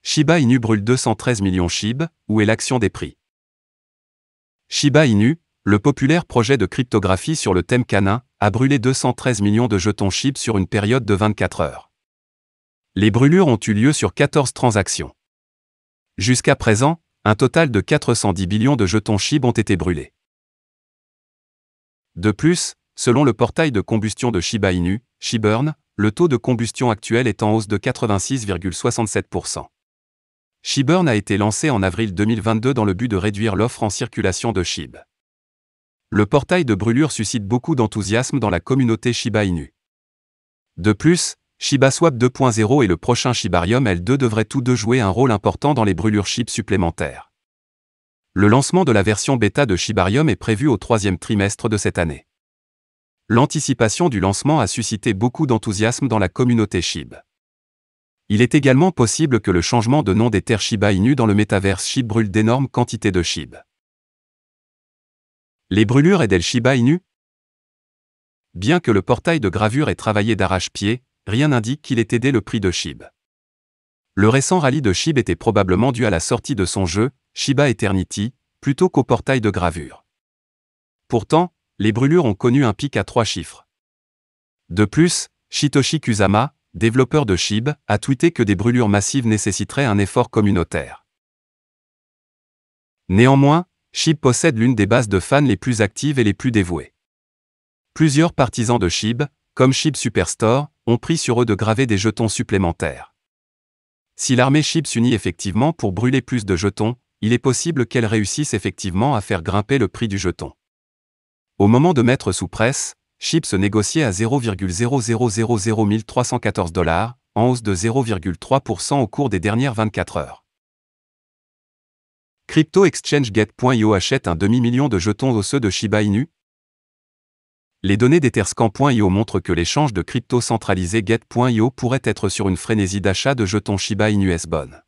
Shiba Inu brûle 213 millions SHIB, où est l'action des prix? Shiba Inu, le populaire projet de cryptographie sur le thème canin, a brûlé 213 millions de jetons SHIB sur une période de 24 heures. Les brûlures ont eu lieu sur 14 transactions. Jusqu'à présent, un total de 410 billions de jetons SHIB ont été brûlés. De plus, selon le portail de combustion de Shiba Inu, SHIBurn, le taux de combustion actuel est en hausse de 86,67%. SHIBurn a été lancé en avril 2022 dans le but de réduire l'offre en circulation de SHIB. Le portail de brûlure suscite beaucoup d'enthousiasme dans la communauté Shiba Inu. De plus, ShibaSwap 2.0 et le prochain Shibarium L2 devraient tous deux jouer un rôle important dans les brûlures SHIB supplémentaires. Le lancement de la version bêta de Shibarium est prévu au troisième trimestre de cette année. L'anticipation du lancement a suscité beaucoup d'enthousiasme dans la communauté SHIB. Il est également possible que le changement de nom des terres Shiba Inu dans le métaverse SHIB brûle d'énormes quantités de SHIB. Les brûlures aident Shiba Inu? Bien que le portail de gravure ait travaillé d'arrache-pied, rien n'indique qu'il ait aidé le prix de SHIB. Le récent rallye de SHIB était probablement dû à la sortie de son jeu, Shiba Eternity, plutôt qu'au portail de gravure. Pourtant, les brûlures ont connu un pic à 3 chiffres. De plus, Satoshi Kusama, développeur de SHIB, a tweeté que des brûlures massives nécessiteraient un effort communautaire. Néanmoins, SHIB possède l'une des bases de fans les plus actives et les plus dévouées. Plusieurs partisans de SHIB, comme SHIB Superstore, ont pris sur eux de graver des jetons supplémentaires. Si l'armée SHIB s'unit effectivement pour brûler plus de jetons, il est possible qu'elle réussisse effectivement à faire grimper le prix du jeton. Au moment de mettre sous presse, SHIB se négociait à 0,0000314 $, en hausse de 0,3% au cours des dernières 24 heures. Crypto Exchange Get.io achète un demi-million de jetons osseux de Shiba Inu? Les données d'Etherscan.io montrent que l'échange de crypto centralisé Get.io pourrait être sur une frénésie d'achat de jetons Shiba Inu S-Bon.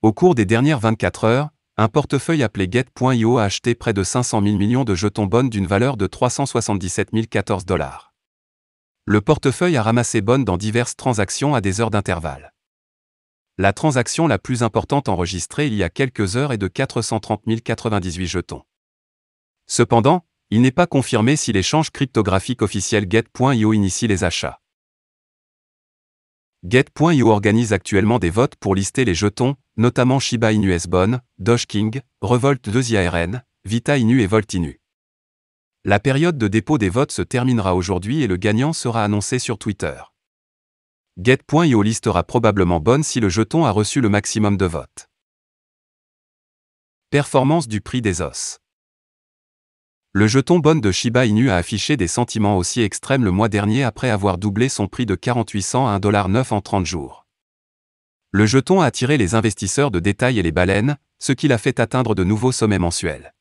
Au cours des dernières 24 heures, un portefeuille appelé Get.io a acheté près de 500 000 millions de jetons BON d'une valeur de 377 014 $. Le portefeuille a ramassé BON dans diverses transactions à des heures d'intervalle. La transaction la plus importante enregistrée il y a quelques heures est de 430 098 jetons. Cependant, il n'est pas confirmé si l'échange cryptographique officiel Get.io initie les achats. Get.io organise actuellement des votes pour lister les jetons, notamment Shiba Inu S-Bon, Dogeking, Revolt 2 IARN, Vita Inu et Volt Inu. La période de dépôt des votes se terminera aujourd'hui et le gagnant sera annoncé sur Twitter. Get.io listera probablement BON si le jeton a reçu le maximum de votes. Performance du prix des os. Le jeton BON de Shiba Inu a affiché des sentiments haussiers extrêmes le mois dernier après avoir doublé son prix de 48 cents à 1,9 $ en 30 jours. Le jeton a attiré les investisseurs de détail et les baleines, ce qui l'a fait atteindre de nouveaux sommets mensuels.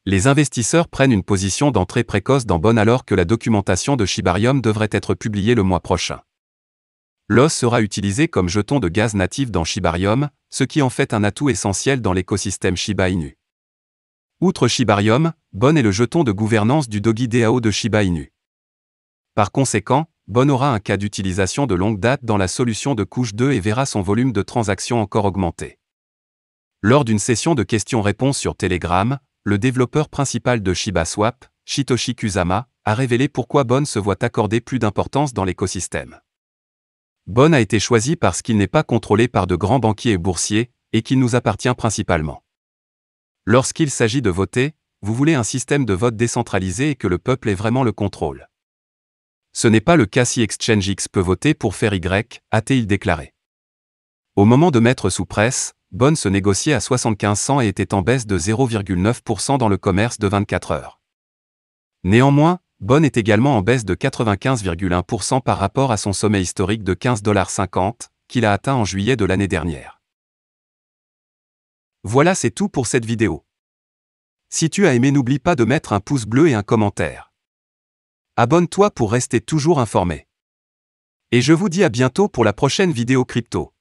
Les investisseurs prennent une position d'entrée précoce dans BON alors que la documentation de Shibarium devrait être publiée le mois prochain. L'os sera utilisé comme jeton de gaz natif dans Shibarium, ce qui en fait un atout essentiel dans l'écosystème Shiba Inu. Outre Shibarium, BON est le jeton de gouvernance du Dogi DAO de Shiba Inu. Par conséquent, BON aura un cas d'utilisation de longue date dans la solution de couche 2 et verra son volume de transactions encore augmenter. Lors d'une session de questions-réponses sur Telegram, le développeur principal de ShibaSwap, Satoshi Kusama, a révélé pourquoi BON se voit accorder plus d'importance dans l'écosystème. BON a été choisi parce qu'il n'est pas contrôlé par de grands banquiers et boursiers, et qu'il nous appartient principalement. Lorsqu'il s'agit de voter, vous voulez un système de vote décentralisé et que le peuple ait vraiment le contrôle. Ce n'est pas le cas si ExchangeX peut voter pour faire Y, a-t-il déclaré. Au moment de mettre sous presse, BON se négociait à 75 cents et était en baisse de 0,9% dans le commerce de 24 heures. Néanmoins, BON est également en baisse de 95,1% par rapport à son sommet historique de 15,50 $, qu'il a atteint en juillet de l'année dernière. Voilà, c'est tout pour cette vidéo. Si tu as aimé, n'oublie pas de mettre un pouce bleu et un commentaire. Abonne-toi pour rester toujours informé. Et je vous dis à bientôt pour la prochaine vidéo crypto.